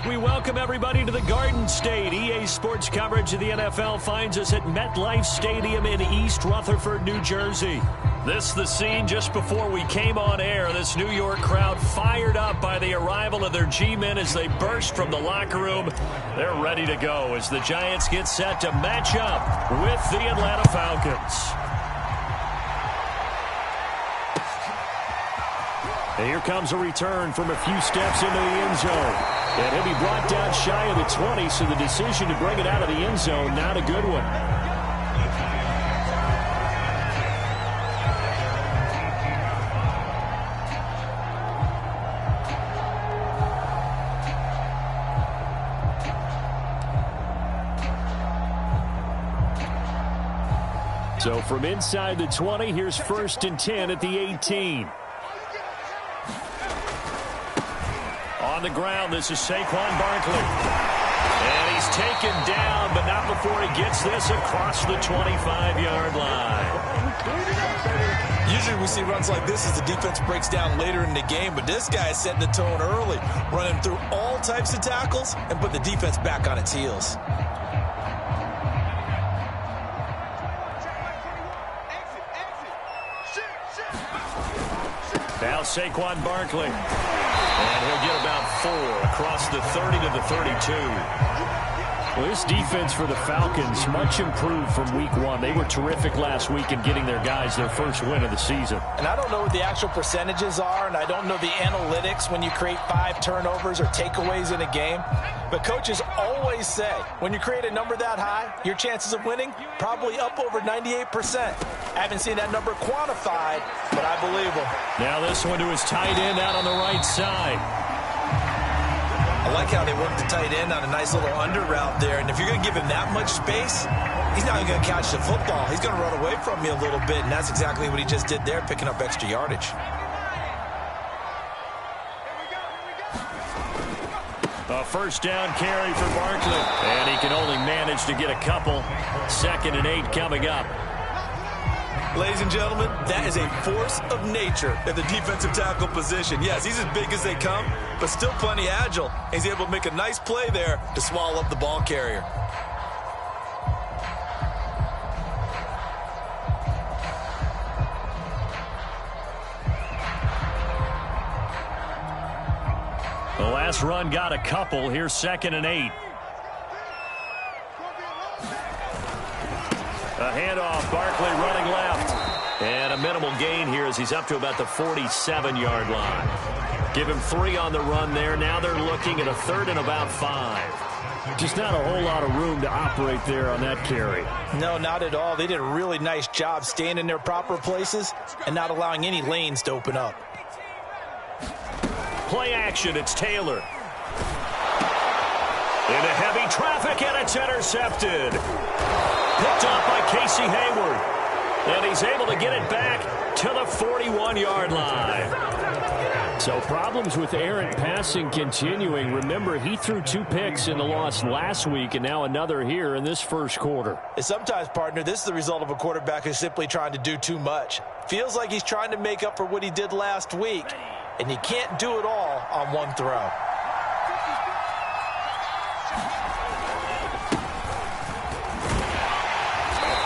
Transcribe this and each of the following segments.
We welcome everybody to the Garden State. EA Sports coverage of the NFL finds us at MetLife Stadium in East Rutherford, New Jersey. This the scene just before we came on air. This New York crowd fired up by the arrival of their G-men as they burst from the locker room. They're ready to go as the Giants get set to match up with the Atlanta Falcons. And here comes a return from a few steps into the end zone. And he'll be brought down shy of the 20, so the decision to bring it out of the end zone, not a good one. So from inside the 20, here's 1st and 10 at the 18. On the ground, this is Saquon Barkley. And he's taken down, but not before he gets this across the 25-yard line. Usually we see runs like this as the defense breaks down later in the game, but this guy is setting the tone early, running through all types of tackles and put the defense back on its heels. Now Saquon Barkley. And he'll get about 4 across the 30 to the 32. Well, this defense for the Falcons, much improved from week 1. They were terrific last week in getting their guys their first win of the season. And I don't know what the actual percentages are, and I don't know the analytics when you create 5 turnovers or takeaways in a game. But coaches always say, when you create a number that high, your chances of winning probably up over 98%. I haven't seen that number quantified, but I believe them. Now this one to his tight end out on the right side. I like how they work the tight end on a nice little under route there. And if you're going to give him that much space, he's not even going to catch the football. He's going to run away from you a little bit, and that's exactly what he just did there, picking up extra yardage. A first down carry for Barkley. And he can only manage to get a couple. 2nd and 8 coming up. Ladies and gentlemen, that is a force of nature at the defensive tackle position. Yes, he's as big as they come, but still plenty agile. He's able to make a nice play there to swallow up the ball carrier. The last run got a couple. Here's 2nd and 8. A handoff, Barkley running left. And a minimal gain here as he's up to about the 47-yard line. Give him 3 on the run there. Now they're looking at a 3rd and about 5. Just not a whole lot of room to operate there on that carry. No, not at all. They did a really nice job staying in their proper places and not allowing any lanes to open up. Play action, it's Taylor. Into heavy traffic, and it's intercepted. Picked off by Casey Hayward. And he's able to get it back to the 41-yard line. So problems with errant passing continuing. Remember, he threw 2 picks in the loss last week, and now another here in this first quarter. And sometimes, partner, this is the result of a quarterback who's simply trying to do too much. Feels like he's trying to make up for what he did last week, and you can't do it all on one throw.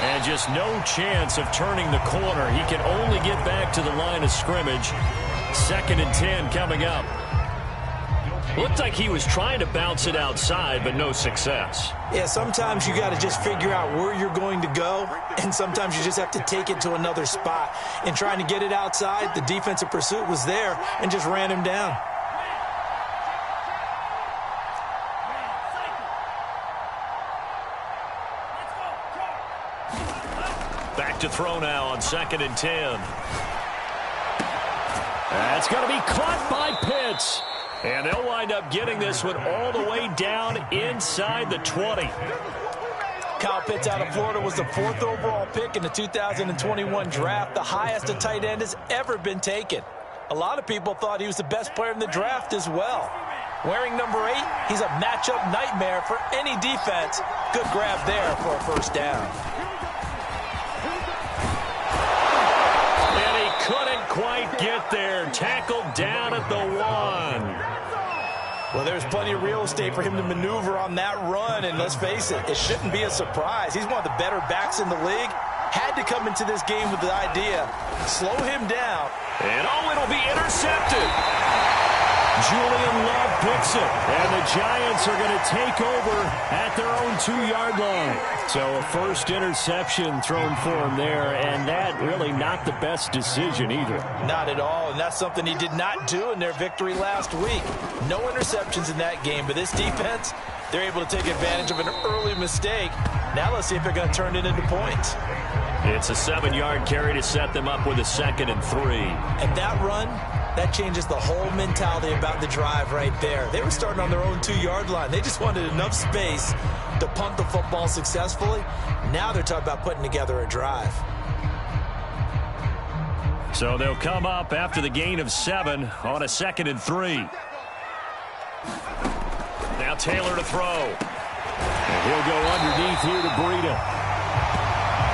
And just no chance of turning the corner. He can only get back to the line of scrimmage. 2nd and 10 coming up. Looked like he was trying to bounce it outside, but no success. Yeah, sometimes you got to just figure out where you're going to go, and sometimes you just have to take it to another spot. In trying to get it outside, the defensive pursuit was there and just ran him down. Back to throw now on 2nd and 10. That's going to be caught by Pitts. And they'll wind up getting this one all the way down inside the 20. Kyle Pitts out of Florida was the 4th overall pick in the 2021 draft, the highest a tight end has ever been taken. A lot of people thought he was the best player in the draft as well. Wearing number 8, he's a matchup nightmare for any defense. Good grab there for a first down. And he couldn't quite get there. Tackled down at the 1. Well, there's plenty of real estate for him to maneuver on that run, and let's face it, it shouldn't be a surprise. He's one of the better backs in the league. Had to come into this game with the idea, slow him down. And it'll be intercepted. Julian Love picks it, and the Giants are going to take over at their own 2-yard line. So a first interception thrown for him there, and that really not the best decision either. Not at all, and that's something he did not do in their victory last week. No interceptions in that game, but this defense, they're able to take advantage of an early mistake. Now let's see if they're going to turn it into points. It's a 7-yard carry to set them up with a 2nd and 3. And that run, that changes the whole mentality about the drive right there. They were starting on their own 2-yard line. They just wanted enough space to punt the football successfully. Now they're talking about putting together a drive. So they'll come up after the gain of 7 on a 2nd and 3. Now Taylor to throw. And he'll go underneath here to Breida.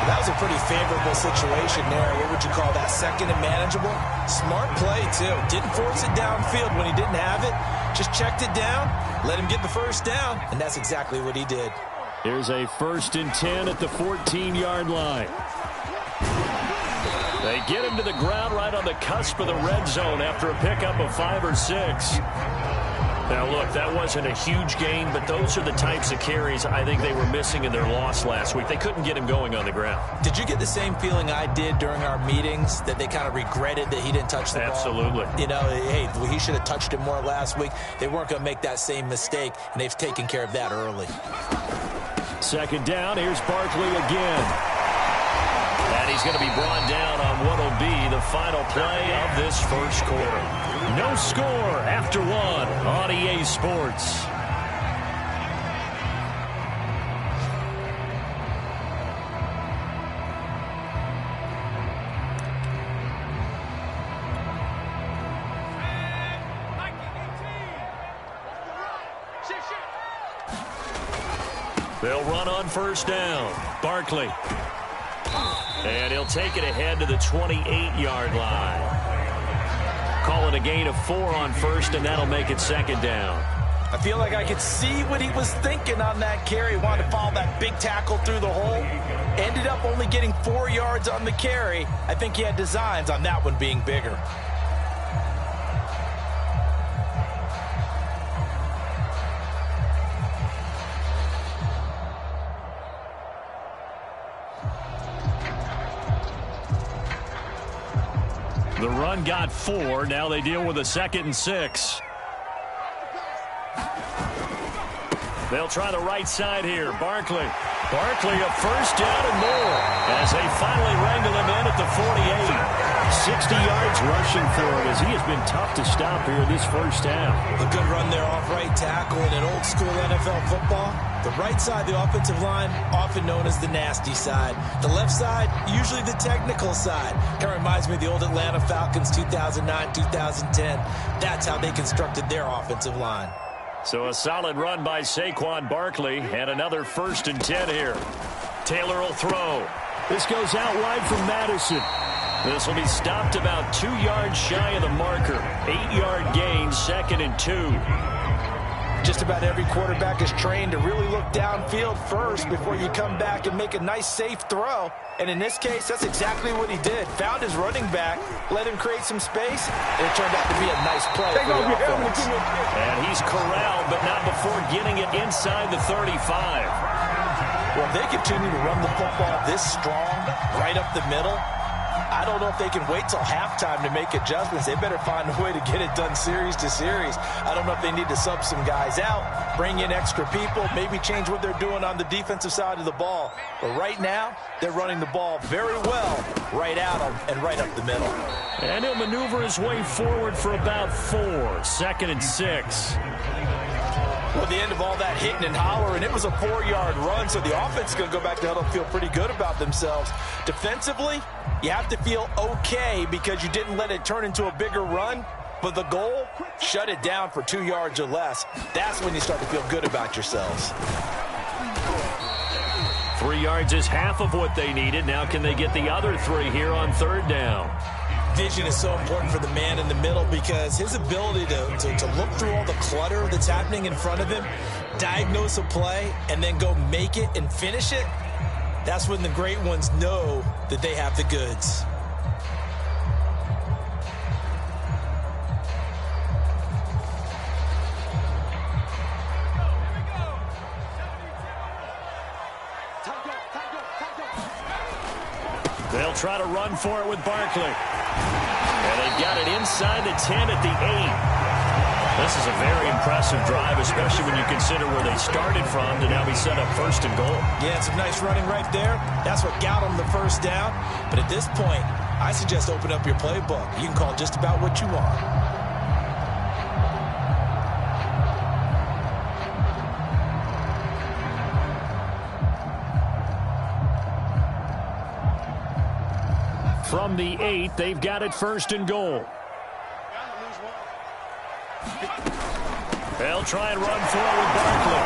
That was a pretty favorable situation there. What would you call that? 2nd and manageable? Smart play, too. Didn't force it downfield when he didn't have it. Just checked it down, let him get the first down, and that's exactly what he did. Here's a 1st and 10 at the 14-yard line. They get him to the ground right on the cusp of the red zone after a pickup of 5 or 6. Now, look, that wasn't a huge gain, but those are the types of carries I think they were missing in their loss last week. They couldn't get him going on the ground. Did you get the same feeling I did during our meetings, that they kind of regretted that he didn't touch the ball? Absolutely. You know, hey, he should have touched it more last week. They weren't going to make that same mistake, and they've taken care of that early. 2nd down, here's Barkley again. And he's going to be brought down on what will be the final play of this first quarter. No score after 1 on EA Sports. They'll run on 1st down. Barkley. And he'll take it ahead to the 28-yard line. Call it a gain of 4 on 1st, and that'll make it 2nd down. I feel like I could see what he was thinking on that carry. He wanted to follow that big tackle through the hole. Ended up only getting 4 yards on the carry. I think he had designs on that one being bigger. The run got 4. Now they deal with a 2nd and 6. They'll try the right side here. Barkley a 1st down and more as they finally wrangle him in at the 48. 60 yards rushing for him as he has been tough to stop here this first half. A good run there off right tackle in an old school NFL football. The right side, the offensive line, often known as the nasty side. The left side, usually the technical side. Kind of reminds me of the old Atlanta Falcons 2009, 2010. That's how they constructed their offensive line. So a solid run by Saquon Barkley and another 1st and 10 here. Taylor will throw. This goes out wide from Madison. This will be stopped about 2 yards shy of the marker. 8-yard gain, 2nd and 2. Just about every quarterback is trained to really look downfield first before you come back and make a nice, safe throw. And in this case, that's exactly what he did. Found his running back, let him create some space, and it turned out to be a nice play for the offense. And he's corralled, but not before getting it inside the 35. Well, if they continue to run the football this strong, right up the middle, I don't know if they can wait till halftime to make adjustments. They better find a way to get it done series to series. I don't know if they need to sub some guys out, bring in extra people, maybe change what they're doing on the defensive side of the ball. But right now, they're running the ball very well right at them and right up the middle. And he'll maneuver his way forward for about 4. 2nd and 6. Well, the end of all that hitting and hollering, it was a 4-yard run, so the offense is going to go back to huddle and feel pretty good about themselves. Defensively, you have to feel okay because you didn't let it turn into a bigger run, but the goal, shut it down for 2 yards or less. That's when you start to feel good about yourselves. 3 yards is half of what they needed. Now can they get the other 3 here on 3rd down? vision is so important for the man in the middle because his ability to look through all the clutter that's happening in front of him, diagnose a play, and then go make it and finish it, that's when the great ones know that they have the goods. They'll try to run for it with Barkley. And they've got it inside the 10 at the 8. This is a very impressive drive, especially when you consider where they started from to now be set up first and goal. Yeah, some nice running right there. That's what got them the first down. But at this point, I suggest open up your playbook. You can call just about what you want. From the 8, they've got it first and goal. They'll try and run for it with Barkley.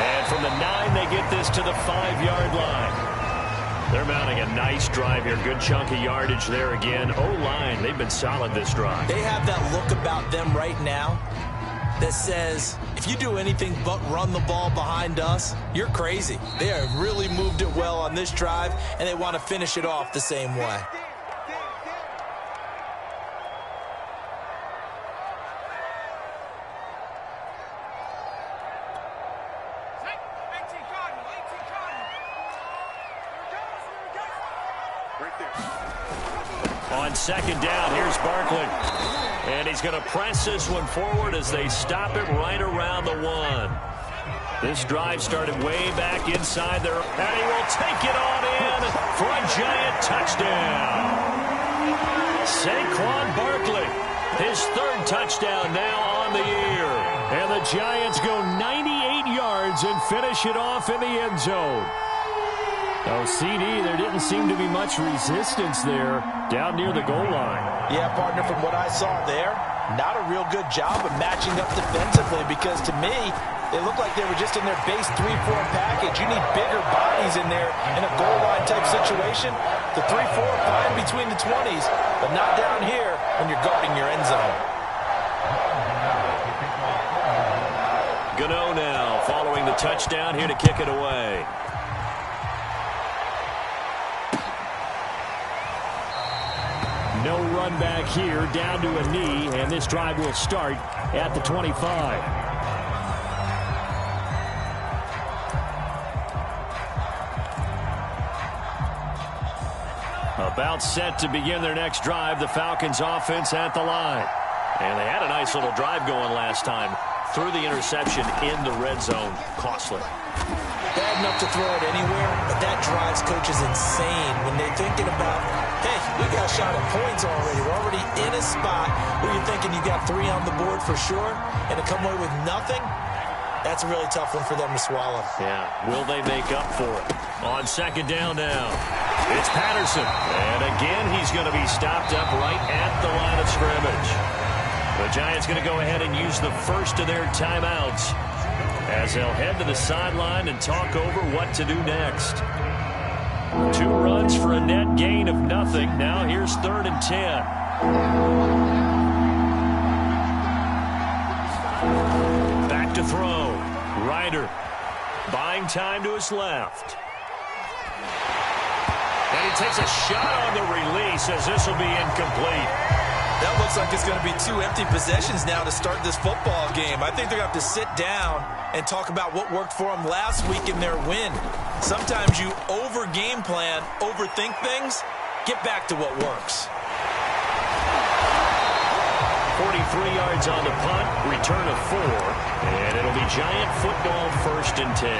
And from the 9, they get this to the 5-yard line. They're mounting a nice drive here. Good chunk of yardage there again. O-line, they've been solid this drive. They have that look about them right now that says, if you do anything but run the ball behind us, you're crazy. They have really moved it well on this drive, and they want to finish it off the same way. On second down, here's Barkley. And he's going to press this one forward as they stop it right around the 1. This drive started way back inside there. And he will take it on in for a giant touchdown. Saquon Barkley, his 3rd touchdown now on the year. And the Giants go 98 yards and finish it off in the end zone. Oh, CD, there didn't seem to be much resistance there down near the goal line. Yeah, partner, from what I saw there, not a real good job of matching up defensively because to me, they look like they were just in their base 3-4 package. You need bigger bodies in there in a goal line type situation. The 3-4 fine between the 20s, but not down here when you're guarding your end zone. Gano now following the touchdown here to kick it away. No run back here, down to a knee, and this drive will start at the 25. About set to begin their next drive, the Falcons offense at the line. And they had a nice little drive going last time. Threw the interception in the red zone. Costly. Bad enough to throw it anywhere, but that drives coaches insane when they're thinking about, hey, we got a shot at points already. We're already in a spot where you're thinking you got 3 on the board for sure, and to come away with nothing, that's a really tough one for them to swallow. Yeah, will they make up for it? On second down now, it's Patterson. And again, he's going to be stopped up right at the line of scrimmage. The Giants going to go ahead and use the first of their timeouts as they'll head to the sideline and talk over what to do next. 2 runs for a net gain of nothing. Now here's 3rd and 10. Back to throw. Ryder buying time to his left. And he takes a shot on the release as this will be incomplete. That looks like it's going to be 2 empty possessions now to start this football game. I think they're going to have to sit down and talk about what worked for them last week in their win. Sometimes you over-game plan, overthink things. Get back to what works. 43 yards on the punt, return of 4, and it'll be Giant football 1st and 10.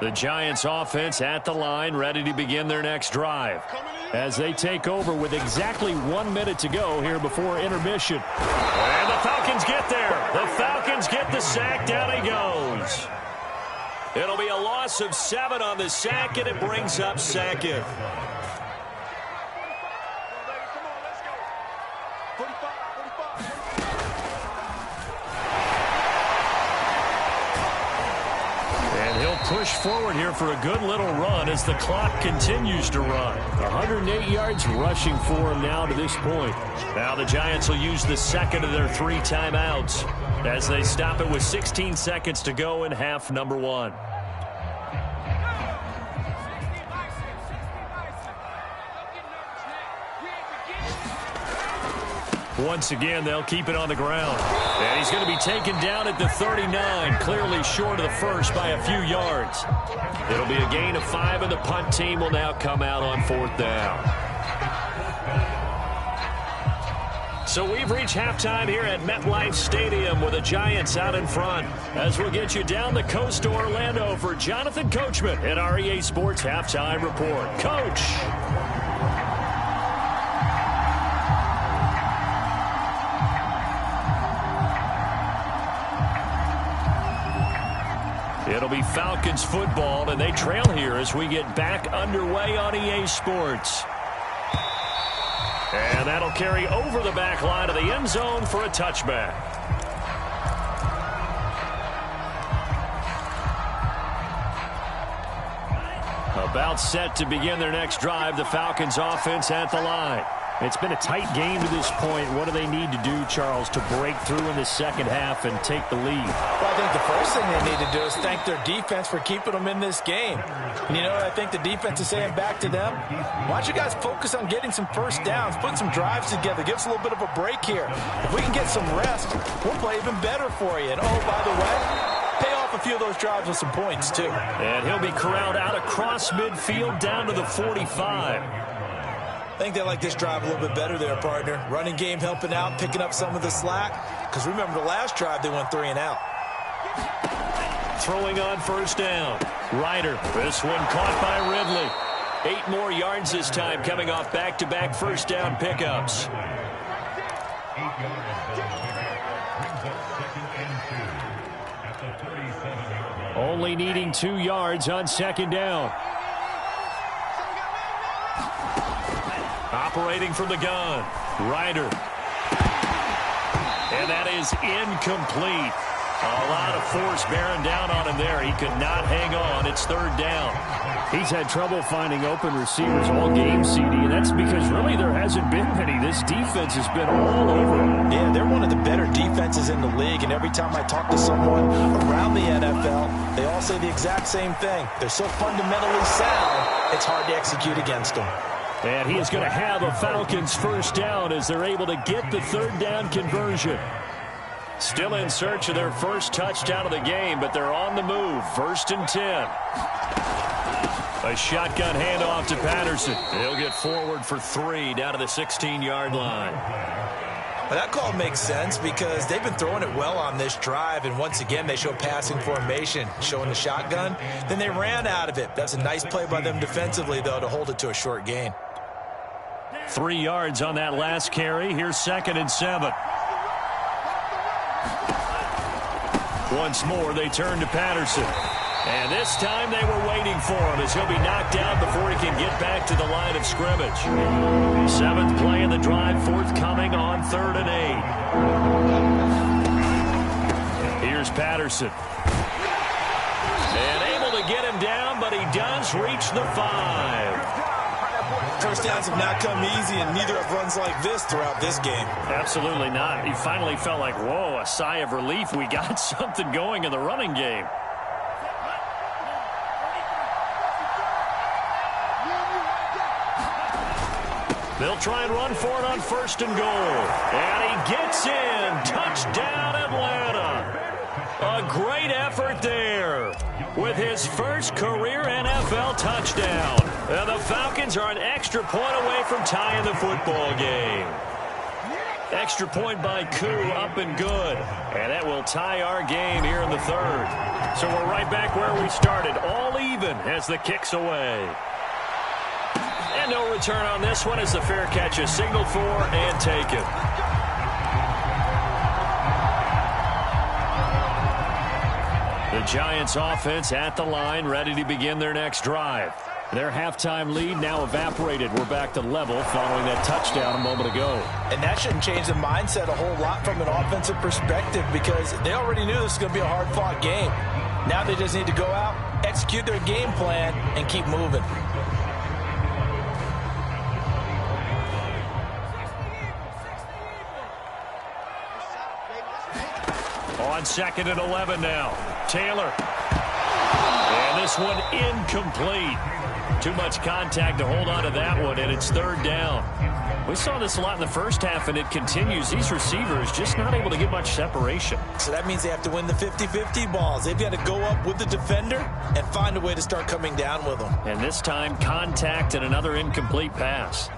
The Giants offense at the line, ready to begin their next drive as they take over with exactly 1 minute to go here before intermission. And the Falcons get there. The Falcons get the sack. Down he goes. It'll be a loss of 7 on the sack, and it brings up 2nd. push forward here for a good little run as the clock continues to run. 108 yards rushing for him now to this point. Now the Giants will use the second of their 3 timeouts as they stop it with 16 seconds to go in half number 1. Once again, they'll keep it on the ground. And he's going to be taken down at the 39, clearly short of the first by a few yards. It'll be a gain of 5, and the punt team will now come out on 4th down. So we've reached halftime here at MetLife Stadium with the Giants out in front. As we'll get you down the coast to Orlando for Jonathan Coachman at our EA Sports Halftime Report. Coach. It'll be Falcons football, and they trail here as we get back underway on EA Sports. And that'll carry over the back line of the end zone for a touchback. About set to begin their next drive, the Falcons offense at the line. It's been a tight game to this point. What do they need to do, Charles, to break through in the second half and take the lead? Well, I think the first thing they need to do is thank their defense for keeping them in this game. And you know, I think the defense is saying back to them, why don't you guys focus on getting some first downs, put some drives together, give us a little bit of a break here. If we can get some rest, we'll play even better for you. And, oh, by the way, pay off a few of those drives with some points, too. And he'll be corralled out across midfield down to the 45. I think they like this drive a little bit better there, partner. Running game helping out, picking up some of the slack. Because remember the last drive, they went 3 and out. Throwing on first down. Ryder. This one caught by Ridley. 8 more yards this time coming off back-to-back first down pickups. Only needing 2 yards on second down. Operating from the gun. Ryder. And that is incomplete. A lot of force bearing down on him there. He could not hang on. It's third down. He's had trouble finding open receivers all game, CD, and that's because really there hasn't been many. This defense has been all over him. Yeah, they're one of the better defenses in the league, and every time I talk to someone around the NFL, they all say the exact same thing. They're so fundamentally sound, it's hard to execute against them. And he is going to have a Falcons first down as they're able to get the third down conversion. Still in search of their first touchdown of the game, but they're on the move. 1st and 10. A shotgun handoff to Patterson. He'll get forward for 3 down to the 16-yard line. Well, that call makes sense because they've been throwing it well on this drive, and once again they show passing formation, showing the shotgun. Then they ran out of it. That's a nice play by them defensively, though, to hold it to a short gain. 3 yards on that last carry. Here's 2nd and 7. Once more, they turn to Patterson. And this time they were waiting for him as he'll be knocked down before he can get back to the line of scrimmage. 7th play of the drive, forthcoming on 3rd and 8. Here's Patterson. And able to get him down, but he does reach the 5. First downs have not come easy, and neither have runs like this throughout this game. Absolutely not. He finally felt like, whoa, a sigh of relief. We got something going in the running game. They'll try and run for it on 1st and goal. And he gets in. Touchdown, Atlanta. A great effort there with his first career NFL touchdown. And the Falcons are an extra point away from tying the football game. Extra point by Koo, up and good. And that will tie our game here in the 3rd. So we're right back where we started, all even as the kick's away. And no return on this one as the fair catch is signaled for and taken. The Giants offense at the line, ready to begin their next drive. Their halftime lead now evaporated. We're back to level following that touchdown a moment ago. And that shouldn't change the mindset a whole lot from an offensive perspective because they already knew this was going to be a hard-fought game. Now they just need to go out execute their game plan, and keep moving. On 2nd and 11 now. Taylor. And this one incomplete. Too much contact to hold on to that one, and it's 3rd down. We saw this a lot in the first half, and it continues. These receivers just not able to get much separation. So that means they have to win the 50-50 balls. They've got to go up with the defender and find a way to start coming down with them. And this time, contact and another incomplete pass.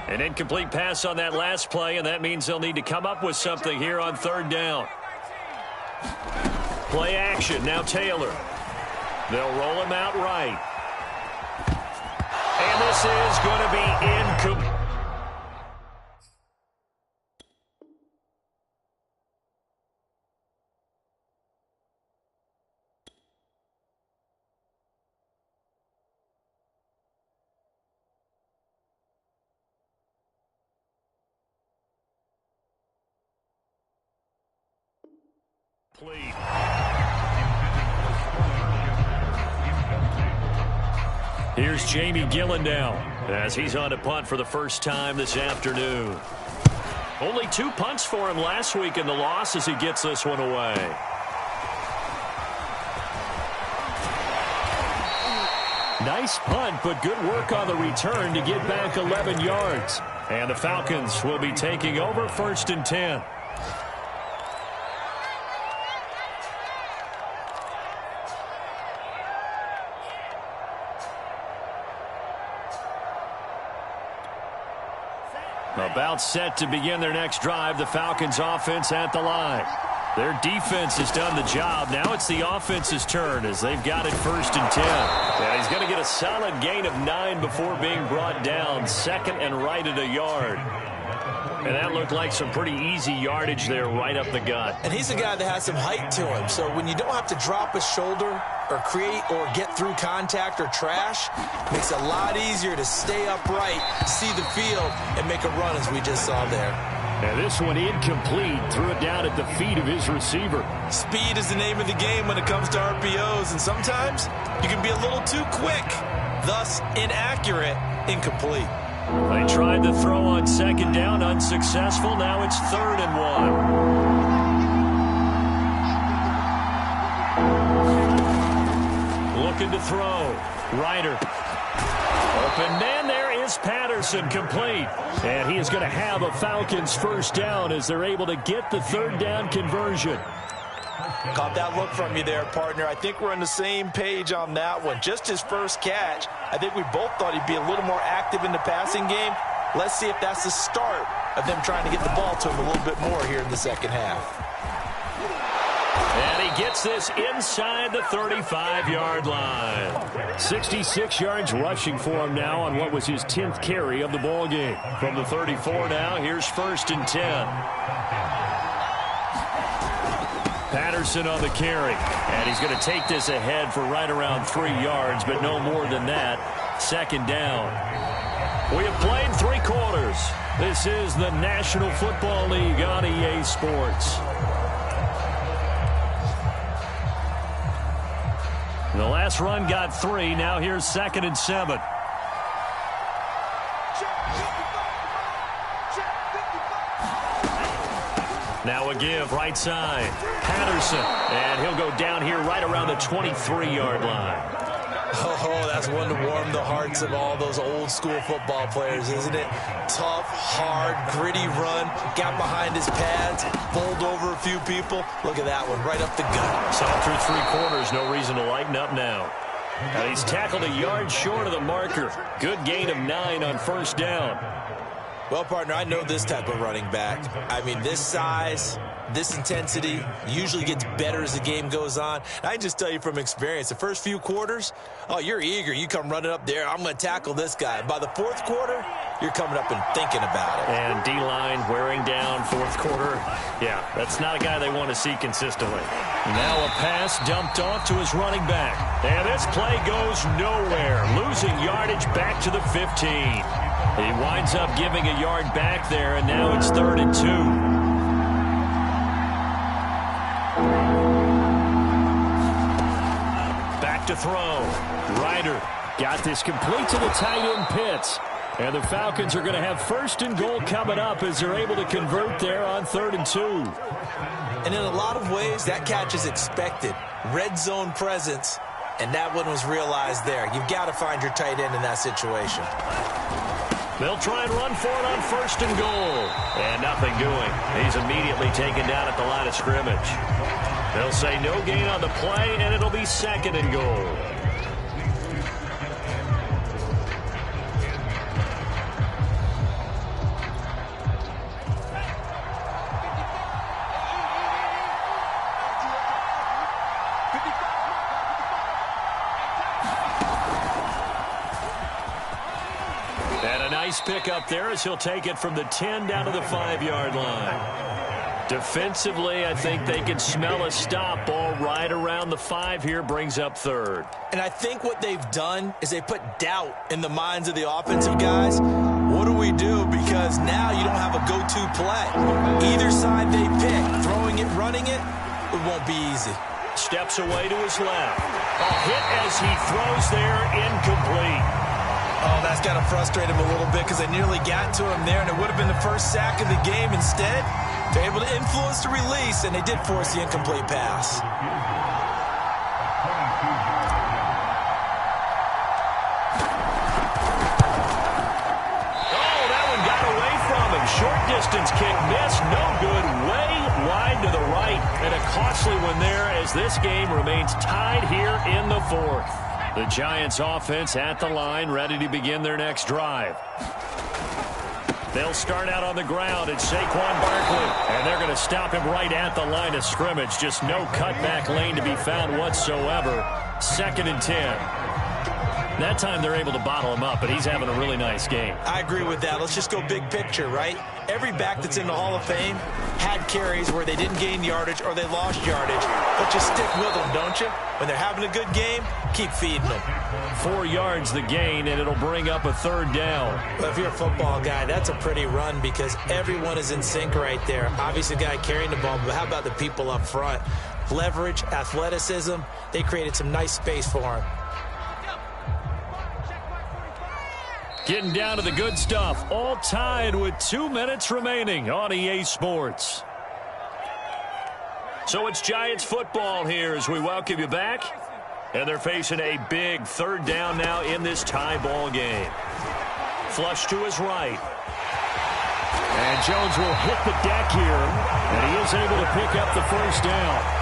An incomplete pass on that last play, and that means they'll need to come up with something here on 3rd down. Play action. Now Taylor. They'll roll him out right. And this is going to be incomplete. Here's Jamie Gillen now as he's on to punt for the first time this afternoon. Only 2 punts for him last week in the loss as he gets this one away. Nice punt, but good work on the return to get back 11 yards. And the Falcons will be taking over 1st and 10. About set to begin their next drive. The Falcons offense at the line. Their defense has done the job. Now it's the offense's turn as they've got it 1st and 10. Yeah, he's going to get a solid gain of 9 before being brought down. 2nd and right at a yard. And that looked like some pretty easy yardage there right up the gut. And he's a guy that has some height to him. So when you don't have to drop a shoulder or create or get through contact or trash, makes it a lot easier to stay upright, see the field, and make a run as we just saw there. And this one incomplete. Threw it down at the feet of his receiver. Speed is the name of the game when it comes to RPOs, and sometimes you can be a little too quick, thus inaccurate, incomplete. They tried to throw on 2nd down, unsuccessful. Now it's 3rd and 1. Looking to throw. Ryder. Open man, there is Patterson, complete. And he is going to have a Falcons 1st down as they're able to get the 3rd down conversion. Caught that look from you there, partner. I think we're on the same page on that one. Just his first catch. I think we both thought he'd be a little more active in the passing game. Let's see if that's the start of them trying to get the ball to him a little bit more here in the second half. And he gets this inside the 35-yard line. 66 yards rushing for him now on what was his 10th carry of the ball game. From the 34 now, here's 1st and 10. Patterson on the carry, and he's going to take this ahead for right around 3 yards, but no more than that. 2nd down. We have played 3 quarters. This is the National Football League on EA Sports. The last run got 3. Now here's 2nd and 7. Now a give, right side. Patterson, and he'll go down here right around the 23-yard line. Oh, that's one to warm the hearts of all those old-school football players, isn't it? Tough, hard, gritty run, got behind his pads, bowled over a few people. Look at that one, right up the gut. So through 3 quarters, no reason to lighten up now. And he's tackled a yard short of the marker. Good gain of 9 on 1st down. Well, partner, I know this type of running back. I mean, this size, this intensity usually gets better as the game goes on. And I can just tell you from experience, the first few quarters, oh, you're eager. You come running up there, I'm going to tackle this guy. By the 4th quarter, you're coming up and thinking about it. And D-line wearing down 4th quarter. Yeah, that's not a guy they want to see consistently. Now a pass dumped off to his running back. And this play goes nowhere. Losing yardage back to the 15. He winds up giving a yard back there, and now it's 3rd and 2. Back to throw. Ryder got this complete to the tight end Pitts. And the Falcons are going to have first and goal coming up as they're able to convert there on 3rd and 2. And in a lot of ways, that catch is expected. Red zone presence, and that one was realized there. You've got to find your tight end in that situation. They'll try and run for it on 1st and goal. And nothing doing. He's immediately taken down at the line of scrimmage. They'll say no gain on the play, and it'll be 2nd and goal. Pick up there as he'll take it from the 10 down to the 5-yard line. Defensively, I think they can smell a stop. Ball right around the 5 here, brings up 3rd. And I think what they've done is they put doubt in the minds of the offensive guys. What do we do? Because now you don't have a go-to play. Either side they pick, throwing it, running it, it won't be easy. Steps away to his left. A hit as he throws there, incomplete. Oh, that's got to frustrate him a little bit because they nearly got to him there, and it would have been the first sack of the game. Instead, they're able to influence the release, and they did force the incomplete pass. Oh, that one got away from him. Short distance kick missed. No good. Way wide to the right. And a costly one there as this game remains tied here in the 4th. The Giants offense at the line, ready to begin their next drive. They'll start out on the ground. It's Saquon Barkley. And they're going to stop him right at the line of scrimmage. Just no cutback lane to be found whatsoever. 2nd and 10. That time they're able to bottle him up, but he's having a really nice game. I agree with that. Let's just go big picture, right? Every back that's in the Hall of Fame had carries where they didn't gain yardage or they lost yardage. But you stick with them, don't you? When they're having a good game, keep feeding them. 4 yards the gain, and it'll bring up a 3rd down. Well, if you're a football guy, that's a pretty run because everyone is in sync right there. Obviously, the guy carrying the ball, but how about the people up front? Leverage, athleticism, they created some nice space for him. Getting down to the good stuff. All tied with 2 minutes remaining on EA Sports. So it's Giants football here as we welcome you back. And they're facing a big 3rd down now in this tie ball game. Flush to his right. And Jones will hit the deck here. And he is able to pick up the 1st down.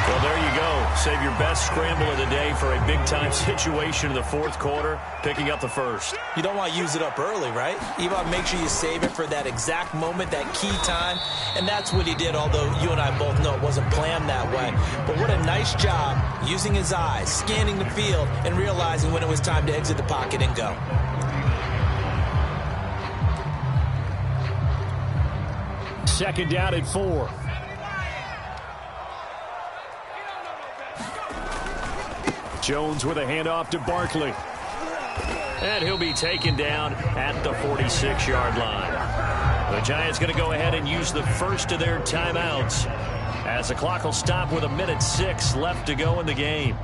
Well, there you go. Save your best scramble of the day for a big-time situation in the 4th quarter, picking up the 1st. You don't want to use it up early, right? You want to make sure you save it for that exact moment, that key time, and that's what he did, although you and I both know it wasn't planned that way. But what a nice job using his eyes, scanning the field, and realizing when it was time to exit the pocket and go. Second down at 4. Jones with a handoff to Barkley. And he'll be taken down at the 46-yard line. The Giants going to go ahead and use the first of their timeouts as the clock will stop with 1:06 left to go in the game.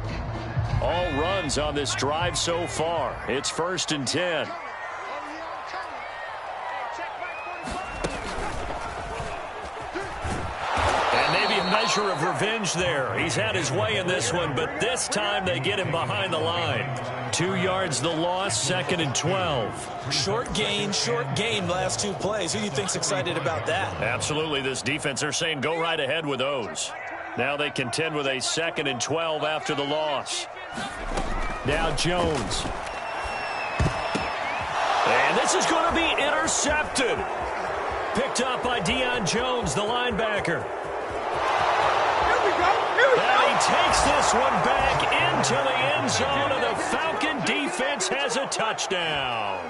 All runs on this drive so far. It's 1st and 10. Measure of revenge there. He's had his way in this one, but this time they get him behind the line. 2 yards the loss, 2nd and 12. Short gain, last 2 plays. Who do you think's excited about that? Absolutely. This defense, they're saying go right ahead with those. Now they contend with a 2nd and 12 after the loss. Now Jones. And this is going to be intercepted. Picked up by Deion Jones, the linebacker. And he takes this one back into the end zone, and the Falcon defense has a touchdown.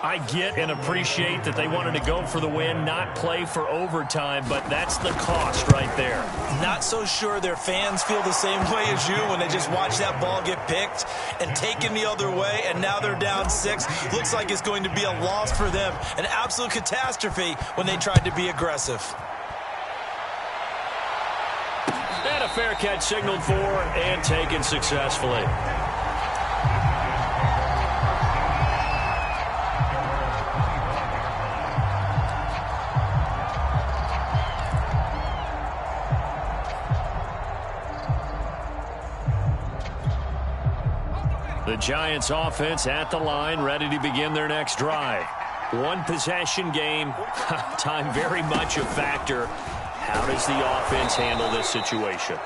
I get and appreciate that they wanted to go for the win, not play for overtime, but that's the cost right there. Not so sure their fans feel the same way as you when they just watch that ball get picked and taken the other way, and now they're down 6. Looks like it's going to be a loss for them, an absolute catastrophe when they tried to be aggressive. And And a fair catch signaled for and taken successfully. The Giants offense at the line, ready to begin their next drive. One possession game, time very much a factor. How does the offense handle this situation?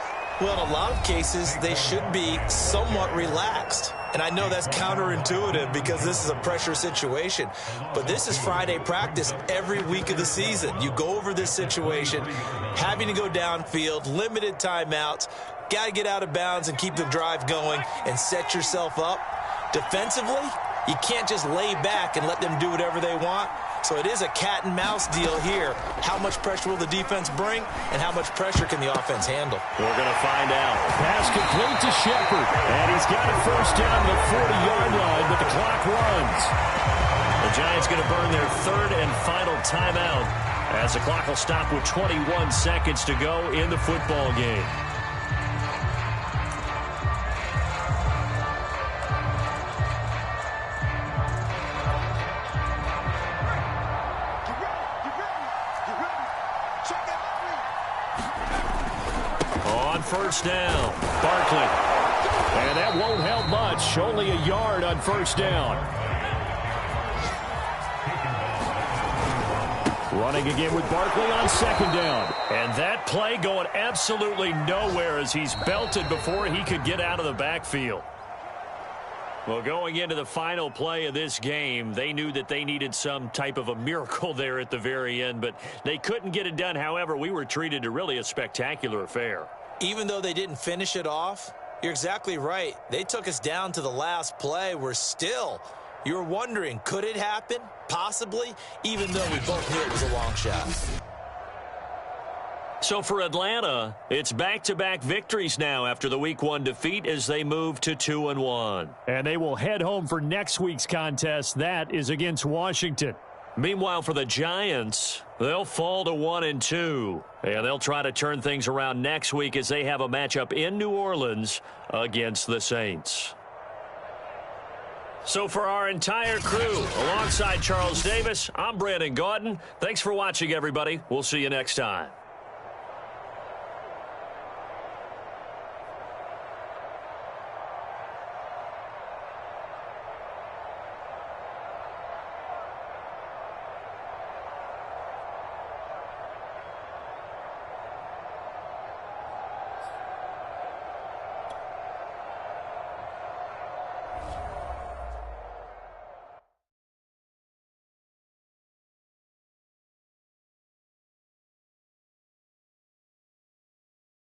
Well, in a lot of cases, they should be somewhat relaxed. And I know that's counterintuitive because this is a pressure situation. But this is Friday practice every week of the season. You go over this situation, having to go downfield, limited timeouts, got to get out of bounds and keep the drive going and set yourself up. Defensively, you can't just lay back and let them do whatever they want. So it is a cat and mouse deal here. How much pressure will the defense bring, and how much pressure can the offense handle? We're going to find out. Pass complete to Shepard, and he's got a first down to the 40-yard line, but the clock runs. The Giants going to burn their third and final timeout as the clock will stop with 21 seconds to go in the football game. First down, Barkley. And that won't help much. Only a yard on first down. Running again with Barkley on second down. And that play going absolutely nowhere as he's belted before he could get out of the backfield. Well, going into the final play of this game, they knew that they needed some type of a miracle there at the very end, but they couldn't get it done. However, we were treated to really a spectacular affair. Even though they didn't finish it off, you're exactly right. They took us down to the last play. You're wondering, could it happen? Possibly, even though we both knew it was a long shot. So for Atlanta, it's back-to-back victories now after the Week 1 defeat as they move to 2-1. And they will head home for next week's contest. That is against Washington. Meanwhile, for the Giants, they'll fall to 1-2. And they'll try to turn things around next week as they have a matchup in New Orleans against the Saints. So for our entire crew, alongside Charles Davis, I'm Brandon Gaudin. Thanks for watching, everybody. We'll see you next time.